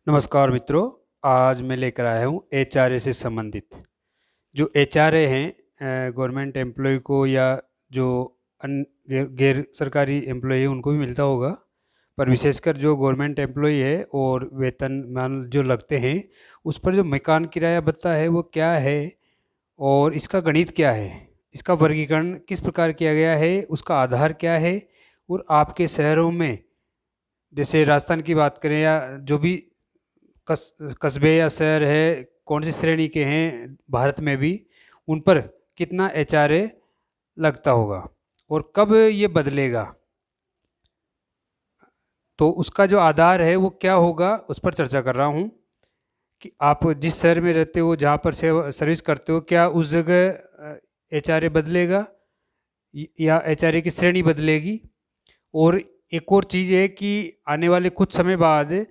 नमस्कार मित्रों। आज मैं लेकर आया हूँ एचआरए से संबंधित जो एचआरए हैं, गवर्नमेंट एम्प्लॉय को या जो गैर सरकारी एम्प्लॉय है उनको भी मिलता होगा, पर विशेषकर जो गवर्नमेंट एम्प्लॉय है और वेतनमान जो लगते हैं उस पर जो मकान किराया भत्ता है वो क्या है और इसका गणित क्या है, इसका वर्गीकरण किस प्रकार किया गया है, उसका आधार क्या है और आपके शहरों में जैसे राजस्थान की बात करें या जो भी कस्बे या शहर है कौन सी श्रेणी के हैं भारत में भी, उन पर कितना एचआरए लगता होगा और कब ये बदलेगा, तो उसका जो आधार है वो क्या होगा उस पर चर्चा कर रहा हूँ कि आप जिस शहर में रहते हो जहाँ पर सर्विस करते हो क्या उस जगह एचआरए बदलेगा या एचआरए की श्रेणी बदलेगी। और एक और चीज़ है कि आने वाले कुछ समय बाद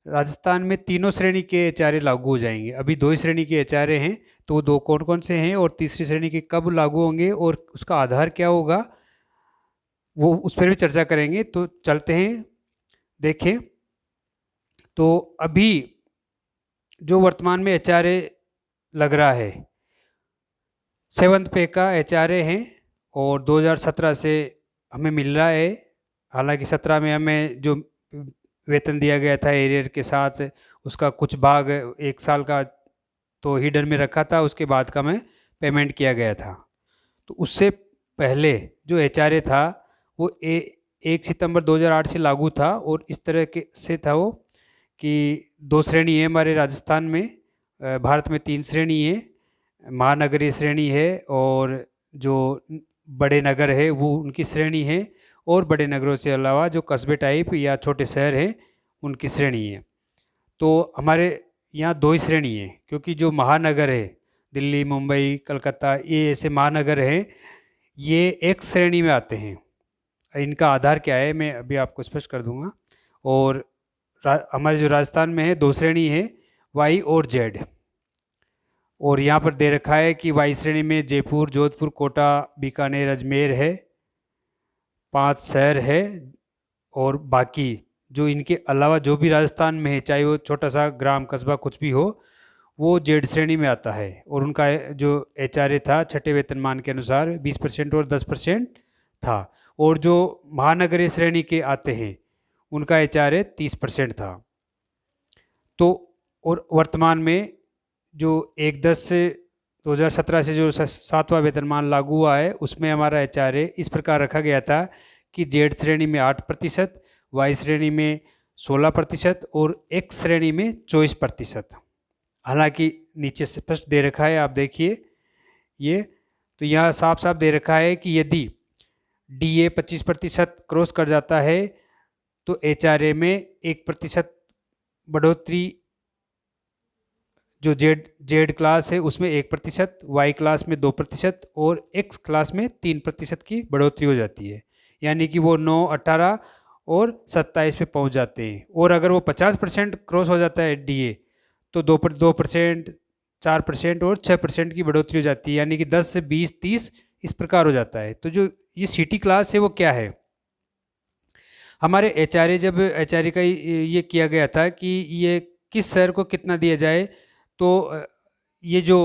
राजस्थान में तीनों श्रेणी के एचआरए लागू हो जाएंगे। अभी दो ही श्रेणी के एचआरए हैं, तो वो दो कौन कौन से हैं और तीसरी श्रेणी के कब लागू होंगे और उसका आधार क्या होगा वो उस पर भी चर्चा करेंगे। तो चलते हैं, देखें। तो अभी जो वर्तमान में एचआरए लग रहा है 7th पे का एचआरए है और 2017 से हमें मिल रहा है। हालांकि 17 में हमें जो वेतन दिया गया था एरियर के साथ उसका कुछ भाग एक साल का तो हिडन में रखा था, उसके बाद का मैं पेमेंट किया गया था। तो उससे पहले जो एचआरए था वो 1 सितंबर 2008 से लागू था और इस तरह के से था वो कि दो श्रेणी है हमारे राजस्थान में। भारत में 3 श्रेणी है, महानगरीय श्रेणी है और जो बड़े नगर है वो उनकी श्रेणी है, और बड़े नगरों से अलावा जो कस्बे टाइप या छोटे शहर हैं उनकी श्रेणी है। तो हमारे यहाँ दो ही श्रेणी है, क्योंकि जो महानगर है दिल्ली, मुंबई, कलकत्ता, ये ऐसे महानगर हैं, ये एक श्रेणी में आते हैं। इनका आधार क्या है मैं अभी आपको स्पष्ट कर दूंगा। और हमारे जो राजस्थान में है दो श्रेणी है, वाई और जेड। और यहाँ पर दे रखा है कि वाई श्रेणी में जयपुर, जोधपुर, कोटा, बीकानेर, अजमेर है, 5 शहर है। और बाकी जो इनके अलावा जो भी राजस्थान में है, चाहे वो छोटा सा ग्राम कस्बा कुछ भी हो, वो जेड श्रेणी में आता है। और उनका जो एचआरए था छठे वेतनमान के अनुसार 20% और 10% था। और जो महानगरीय श्रेणी के आते हैं उनका एचआरए 30% था। तो और वर्तमान में जो 1/10 से 2017 से जो 7वां वेतनमान लागू हुआ है उसमें हमारा एचआरए इस प्रकार रखा गया था कि जेड श्रेणी में 8%, वाई श्रेणी में 16% और एक्स श्रेणी में 24%। हालांकि नीचे स्पष्ट दे रखा है, आप देखिए ये, तो यहाँ साफ साफ दे रखा है कि यदि डीए 25% क्रॉस कर जाता है तो एचआरए में 1% बढ़ोतरी, जो जेड क्लास है उसमें 1%, वाई क्लास में 2% और एक्स क्लास में 3% की बढ़ोतरी हो जाती है। यानी कि वो 9, 18 और 27 पे पहुंच जाते हैं। और अगर वो 50% क्रॉस हो जाता है डीए तो 2%, 4% और 6% की बढ़ोतरी हो जाती है, यानी कि 10 से 20, 30 इस प्रकार हो जाता है। तो जो ये सिटी क्लास है वो क्या है, हमारे एचआरए जब एचआरए का ये किया गया था कि ये किस शहर को कितना दिया जाए, तो ये जो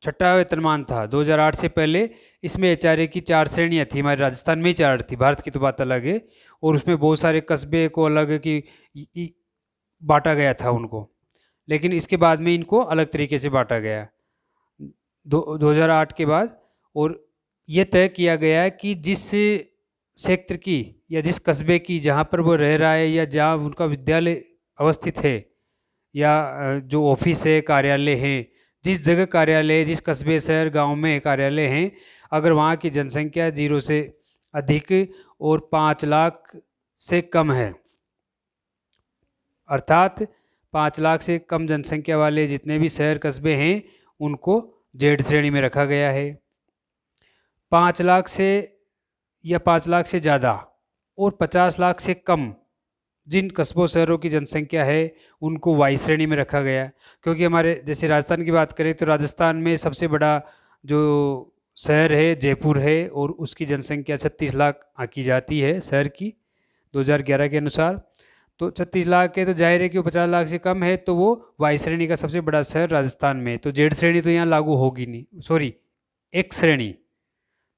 छठा वेतनमान था 2008 से पहले, इसमें एचआरए की 4 श्रेणियाँ थी। हमारे राजस्थान में ही 4 थी, भारत की तो बात अलग है। और उसमें बहुत सारे कस्बे को अलग की बांटा गया था उनको, लेकिन इसके बाद में इनको अलग तरीके से बांटा गया 2008 के बाद। और ये तय किया गया कि जिस क्षेत्र की या जिस कस्बे की जहाँ पर वो रह रहा है या जहाँ उनका विद्यालय अवस्थित है या जो ऑफिस है, कार्यालय हैं, जिस जगह कार्यालय, जिस कस्बे, शहर, गांव में कार्यालय हैं, अगर वहाँ की जनसंख्या 0 से अधिक और 5 लाख से कम है, अर्थात 5 लाख से कम जनसंख्या वाले जितने भी शहर कस्बे हैं उनको जेड श्रेणी में रखा गया है। 5 लाख से या 5 लाख से ज़्यादा और 50 लाख से कम जिन कस्बों शहरों की जनसंख्या है उनको वाई श्रेणी में रखा गया। क्योंकि हमारे जैसे राजस्थान की बात करें तो राजस्थान में सबसे बड़ा जो शहर है जयपुर है और उसकी जनसंख्या 36 लाख आंकी जाती है शहर की 2011 के अनुसार। तो 36 लाख है तो जाहिर है कि वो 50 लाख से कम है, तो वो वाई श्रेणी का सबसे बड़ा शहर राजस्थान में है। तो जेड श्रेणी तो यहाँ लागू होगी नहीं, सॉरी एक्स श्रेणी,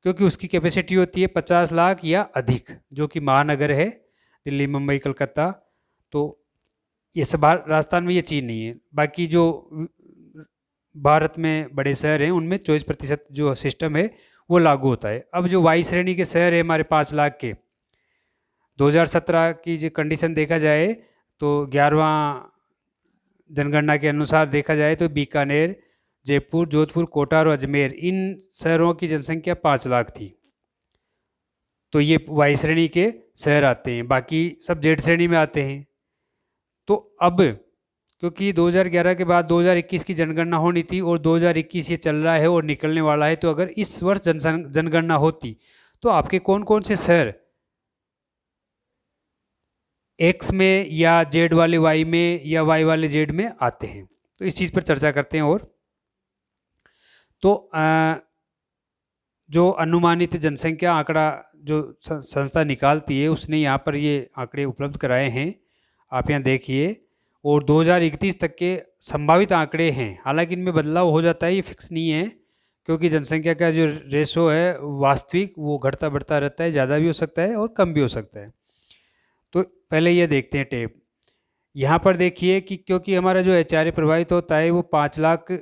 क्योंकि उसकी कैपेसिटी होती है 50 लाख या अधिक, जो कि महानगर है, दिल्ली मुंबई कलकत्ता। तो ये सब राजस्थान में ये चीज़ नहीं है। बाकी जो भारत में बड़े शहर हैं उनमें 24% जो सिस्टम है वो लागू होता है। अब जो वाई श्रेणी के शहर है हमारे 5 लाख के, 2017 की जो कंडीशन देखा जाए तो 11वां जनगणना के अनुसार देखा जाए तो बीकानेर, जयपुर, जोधपुर, कोटा और अजमेर, इन शहरों की जनसंख्या 5 लाख थी। तो ये वाई श्रेणी के शहर आते हैं, बाकी सब जेड श्रेणी में आते हैं। तो अब क्योंकि 2011 के बाद 2021 की जनगणना होनी थी और 2021 ये चल रहा है और निकलने वाला है, तो अगर इस वर्ष जनगणना होती तो आपके कौन कौन से शहर एक्स में या जेड वाले वाई में या वाई वाले जेड में आते हैं, तो इस चीज़ पर चर्चा करते हैं। और तो जो अनुमानित जनसंख्या आंकड़ा जो संस्था निकालती है उसने यहाँ पर ये आंकड़े उपलब्ध कराए हैं, आप यहाँ देखिए। और 2031 तक के संभावित आंकड़े हैं, हालांकि इनमें बदलाव हो जाता है, ये फिक्स नहीं है, क्योंकि जनसंख्या का जो रेशो है वास्तविक वो घटता बढ़ता रहता है, ज़्यादा भी हो सकता है और कम भी हो सकता है। तो पहले ये देखते हैं टेप। यहाँ पर देखिए कि क्योंकि हमारा जो HRA प्रभावित होता है वो 5 लाख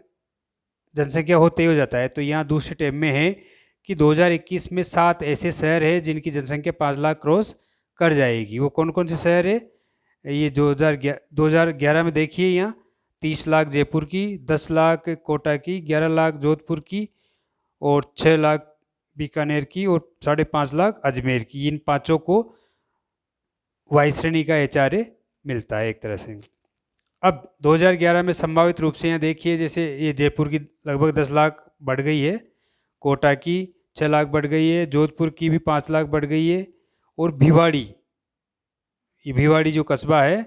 जनसंख्या होते ही हो जाता है, तो यहाँ दूसरे टेप में है कि 2021 में 7 ऐसे शहर हैं जिनकी जनसंख्या 5 लाख क्रॉस कर जाएगी। वो कौन कौन से शहर है? ये 2011 में देखिए, यहाँ 30 लाख जयपुर की, 10 लाख कोटा की, 11 लाख जोधपुर की और 6 लाख बीकानेर की और 5.5 लाख अजमेर की। इन पाँचों को वाई श्रेणी का HRA मिलता है एक तरह से। अब 2011 में संभावित रूप से यहाँ देखिए, जैसे ये जयपुर की लगभग 10 लाख बढ़ गई है, कोटा की 6 लाख बढ़ गई है, जोधपुर की भी 5 लाख बढ़ गई है, और भिवाड़ी, ये भिवाड़ी जो कस्बा है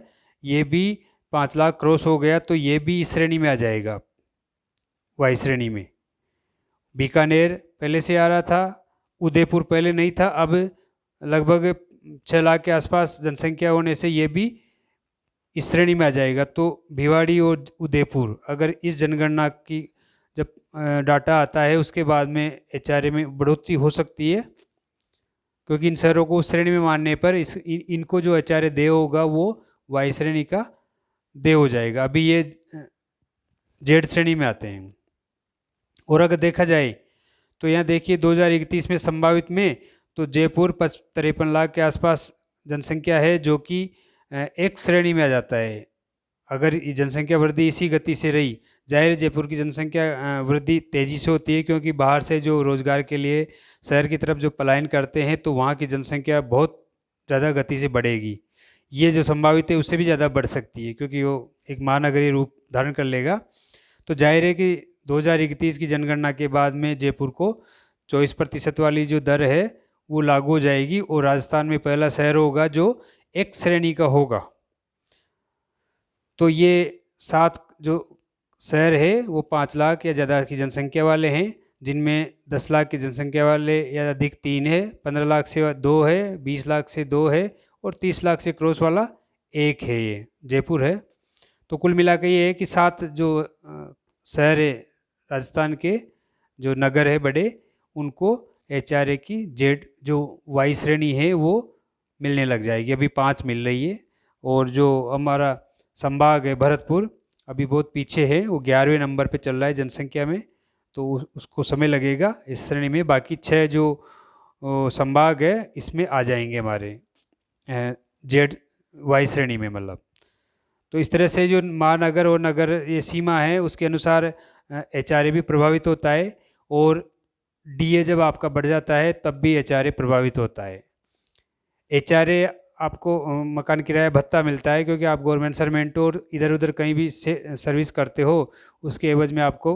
ये भी 5 लाख क्रॉस हो गया, तो ये भी इस श्रेणी में आ जाएगा, वाई श्रेणी में। बीकानेर पहले से आ रहा था, उदयपुर पहले नहीं था, अब लगभग 6 लाख के आसपास जनसंख्या होने से ये भी इस श्रेणी में आ जाएगा। तो भिवाड़ी और उदयपुर, अगर इस जनगणना की जब डाटा आता है उसके बाद में HRA में बढ़ोतरी हो सकती है, क्योंकि इन शहरों को उस श्रेणी में मानने पर इनको जो HRA देय होगा वो वाई श्रेणी का देय हो जाएगा। अभी ये जेड श्रेणी में आते हैं। और अगर देखा जाए तो यहाँ देखिए 2031 में संभावित में तो जयपुर 53 लाख के आसपास जनसंख्या है, जो कि एक्स श्रेणी में आ जाता है। अगर जनसंख्या वृद्धि इसी गति से रही, जाहिर जयपुर की जनसंख्या वृद्धि तेज़ी से होती है, क्योंकि बाहर से जो रोज़गार के लिए शहर की तरफ जो पलायन करते हैं तो वहाँ की जनसंख्या बहुत ज़्यादा गति से बढ़ेगी। ये जो संभावित है उससे भी ज़्यादा बढ़ सकती है, क्योंकि वो एक महानगरीय रूप धारण कर लेगा। तो जाहिर है कि 2031 की जनगणना के बाद में जयपुर को 24% वाली जो दर है वो लागू हो जाएगी, और राजस्थान में पहला शहर होगा जो एक्स श्रेणी का होगा। तो ये 7 जो शहर है वो 5 लाख या ज़्यादा की जनसंख्या वाले हैं, जिनमें 10 लाख की जनसंख्या वाले या अधिक 3 है, 15 लाख से 2 है, 20 लाख से 2 है और 30 लाख से क्रॉस वाला 1 है, ये जयपुर है। तो कुल मिला के ये है कि 7 जो शहर है राजस्थान के, जो नगर है बड़े, उनको HRA की जेड जो वाई श्रेणी है वो मिलने लग जाएगी। अभी 5 मिल रही है, और जो हमारा संभाग है भरतपुर अभी बहुत पीछे है, वो 11वें नंबर पे चल रहा है जनसंख्या में, तो उसको समय लगेगा इस श्रेणी में। बाकी 6 जो संभाग है इसमें आ जाएंगे हमारे जेड वाई श्रेणी में, मतलब। तो इस तरह से जो महानगर और नगर ये सीमा है उसके अनुसार HRA भी प्रभावित होता है, और DA जब आपका बढ़ जाता है तब भी HRA प्रभावित होता है। HRA आपको मकान किराया भत्ता मिलता है, क्योंकि आप गवर्नमेंट सर्वेंट और इधर उधर कहीं भी से सर्विस करते हो, उसके एवज में आपको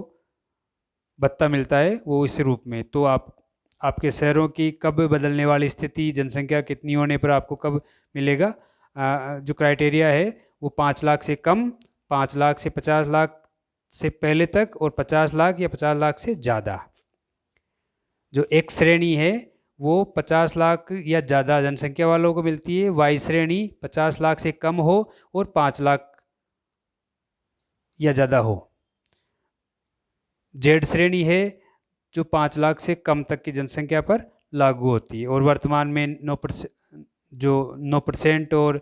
भत्ता मिलता है वो इस रूप में। तो आपके शहरों की कब बदलने वाली स्थिति, जनसंख्या कितनी होने पर आपको कब मिलेगा, जो क्राइटेरिया है वो 5 लाख से कम, 5 लाख से 50 लाख से पहले तक, और 50 लाख या 50 लाख से ज़्यादा। जो एक श्रेणी है वो 50 लाख या ज़्यादा जनसंख्या वालों को मिलती है। वाई श्रेणी 50 लाख से कम हो और 5 लाख या ज़्यादा हो। जेड श्रेणी है जो 5 लाख से कम तक की जनसंख्या पर लागू होती है। और वर्तमान में 9% और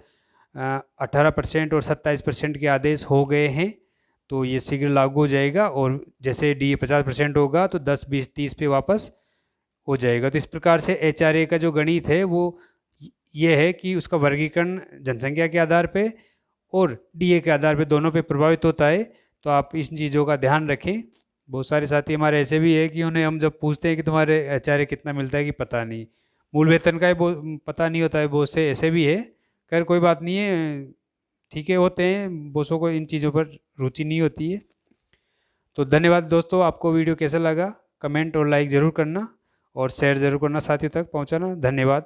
18% और 27% के आदेश हो गए हैं, तो ये शीघ्र लागू हो जाएगा। और जैसे डी 50% होगा तो 10, 20, 30 पे वापस हो जाएगा। तो इस प्रकार से HRA का जो गणित है वो ये है कि उसका वर्गीकरण जनसंख्या के आधार पे और DA के आधार पे दोनों पे प्रभावित होता है। तो आप इन चीज़ों का ध्यान रखें। बहुत सारे साथी हमारे ऐसे भी है कि उन्हें हम जब पूछते हैं कि तुम्हारे HRA कितना मिलता है, कि पता नहीं, मूल वेतन का ही पता नहीं होता है। बहुत से ऐसे भी है। खैर कोई बात नहीं है, ठीक है, होते हैं, बॉसों को इन चीज़ों पर रुचि नहीं होती है। तो धन्यवाद दोस्तों। आपको वीडियो कैसा लगा कमेंट और लाइक ज़रूर करना और शेयर ज़रूर करना, साथियों तक पहुंचाना। धन्यवाद।